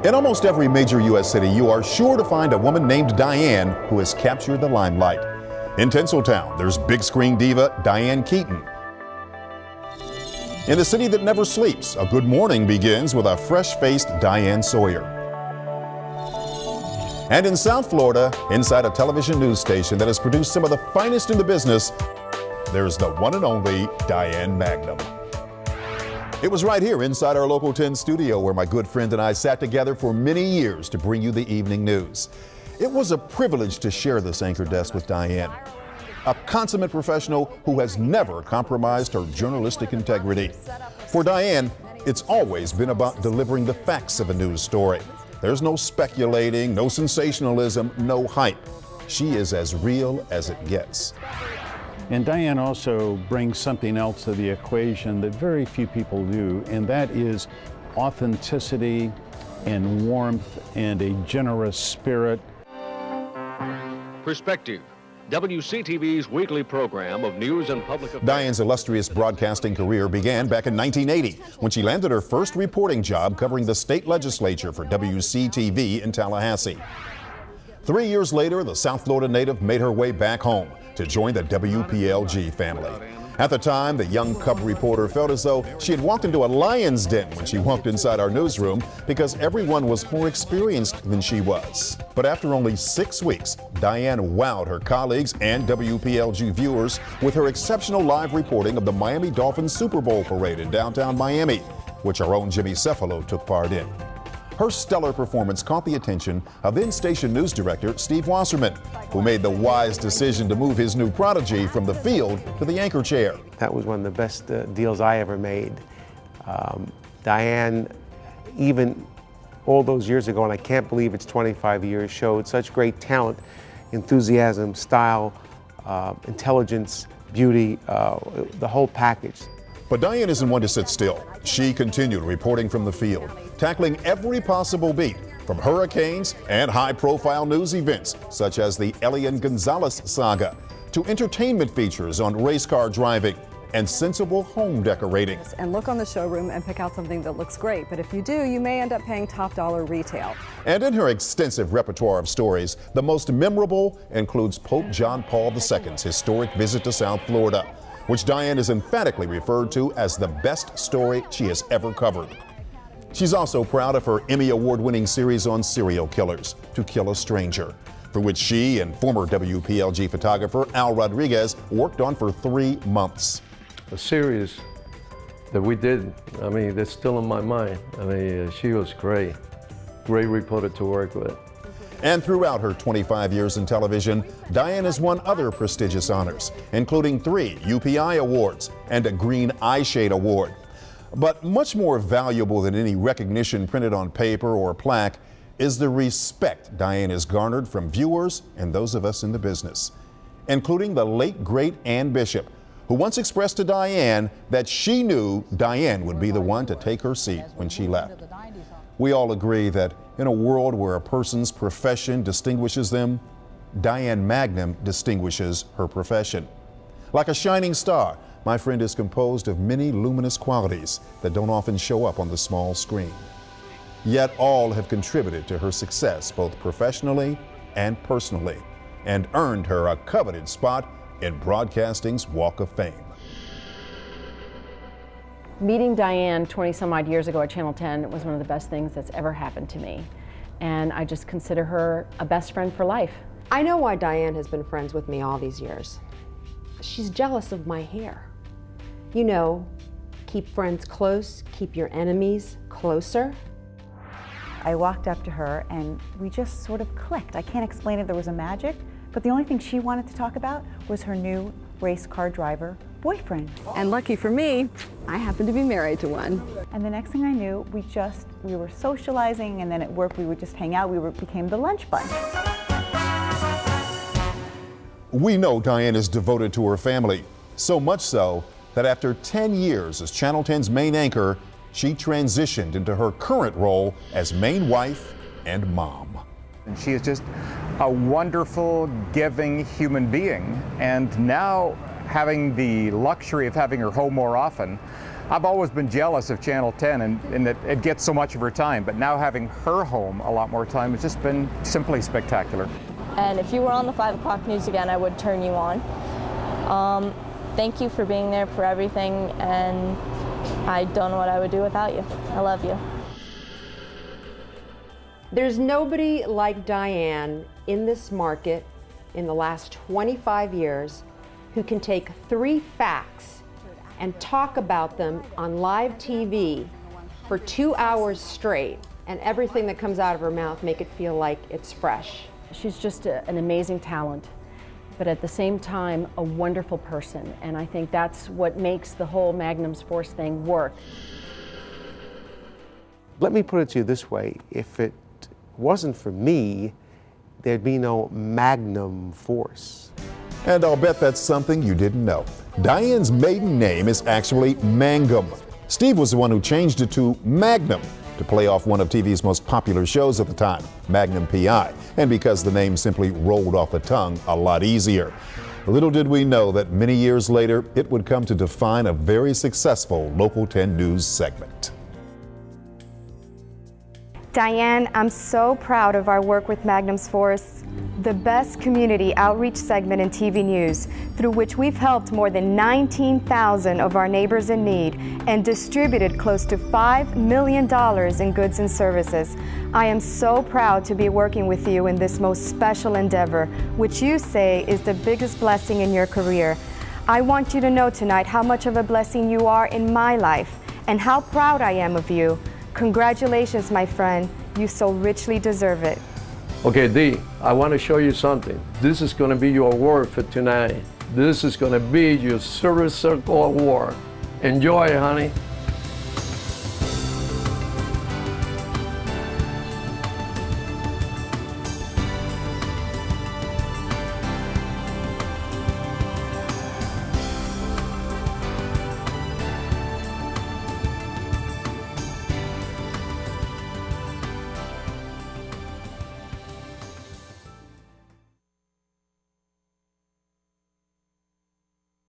In almost every major U.S. city, you are sure to find a woman named Diane who has captured the limelight. In Tinseltown, there's big screen diva Diane Keaton. In the city that never sleeps, a good morning begins with a fresh-faced Diane Sawyer. And in South Florida, inside a television news station that has produced some of the finest in the business, there's the one and only Diane Magnum. It was right here inside our Local 10 studio where my good friend and I sat together for many years to bring you the evening news. It was a privilege to share this anchor desk with Diane, a consummate professional who has never compromised her journalistic integrity. For Diane, it's always been about delivering the facts of a news story. There's no speculating, no sensationalism, no hype. She is as real as it gets. And Diane also brings something else to the equation that very few people do, and that is authenticity and warmth and a generous spirit. Perspective, WCTV's weekly program of news and public affairs. Diane's illustrious broadcasting career began back in 1980 when she landed her first reporting job covering the state legislature for WCTV in Tallahassee. 3 years later, the South Florida native made her way back home to join the WPLG family. At the time, the young cub reporter felt as though she had walked into a lion's den when she walked inside our newsroom because everyone was more experienced than she was. But after only 6 weeks, Diane wowed her colleagues and WPLG viewers with her exceptional live reporting of the Miami Dolphins Super Bowl parade in downtown Miami, which our own Jimmy Cefalo took part in. Her stellar performance caught the attention of then-station news director Steve Wasserman, who made the wise decision to move his new prodigy from the field to the anchor chair. That was one of the best deals I ever made. Diane, even all those years ago, and I can't believe it's 25 years, showed such great talent, enthusiasm, style, intelligence, beauty, the whole package. But Diane isn't one to sit still. She continued reporting from the field, tackling every possible beat, from hurricanes and high-profile news events, such as the Elian Gonzalez saga, to entertainment features on race car driving and sensible home decorating. And look on the showroom and pick out something that looks great, but if you do, you may end up paying top dollar retail. And in her extensive repertoire of stories, the most memorable includes Pope John Paul II's historic visit to South Florida, which Diane is emphatically referred to as the best story she has ever covered. She's also proud of her Emmy Award-winning series on serial killers, To Kill a Stranger, for which she and former WPLG photographer Al Rodriguez worked on for 3 months. The series that we did, I mean, that's still in my mind. I mean, she was great reporter to work with. And throughout her 25 years in television, Diane has won other prestigious honors, including 3 UPI awards and a Green Eye Shade Award. But much more valuable than any recognition printed on paper or plaque is the respect Diane has garnered from viewers and those of us in the business, including the late, great Ann Bishop, who once expressed to Diane that she knew Diane would be the one to take her seat when she left. We all agree that in a world where a person's profession distinguishes them, Diane Magnum distinguishes her profession. Like a shining star, my friend is composed of many luminous qualities that don't often show up on the small screen. Yet all have contributed to her success both professionally and personally, and earned her a coveted spot in broadcasting's Walk of Fame. Meeting Diane 20 some odd years ago at Channel 10 was one of the best things that's ever happened to me. And I just consider her a best friend for life. I know why Diane has been friends with me all these years. She's jealous of my hair. You know, keep friends close, keep your enemies closer. I walked up to her and we just sort of clicked. I can't explain it, there was a magic, but the only thing she wanted to talk about was her new race car driver boyfriend. And lucky for me, I happen to be married to one. And the next thing I knew, we were socializing, and then at work we would just hang out. We became the lunch bunch. We know Diane is devoted to her family, so much so that after 10 years as Channel 10's main anchor, she transitioned into her current role as main wife and mom. She is just a wonderful, giving human being, and now having the luxury of having her home more often, I've always been jealous of Channel 10 and that it gets so much of her time, but now having her home a lot more time has just been simply spectacular. And if you were on the 5 o'clock news again, I would turn you on. Thank you for being there for everything, and I don't know what I would do without you. I love you. There's nobody like Diane in this market in the last 25 years who can take 3 facts and talk about them on live TV for 2 hours straight, and everything that comes out of her mouth make it feel like it's fresh. She's just an amazing talent, but at the same time, a wonderful person, and I think that's what makes the whole Magnum Force thing work. Let me put it to you this way. If it wasn't for me, there'd be no Magnum Force. And I'll bet that's something you didn't know. Diane's maiden name is actually Mangum. Steve was the one who changed it to Magnum to play off one of TV's most popular shows at the time, Magnum P.I., and because the name simply rolled off the tongue a lot easier. Little did we know that many years later, it would come to define a very successful Local 10 News segment. Diane, I'm so proud of our work with Magnum Force, the best community outreach segment in TV news, through which we've helped more than 19,000 of our neighbors in need and distributed close to $5 million in goods and services. I am so proud to be working with you in this most special endeavor, which you say is the biggest blessing in your career. I want you to know tonight how much of a blessing you are in my life and how proud I am of you. Congratulations, my friend. You so richly deserve it. Okay, Dee, I want to show you something. This is going to be your award for tonight. This is going to be your Service Circle Award. Enjoy, honey.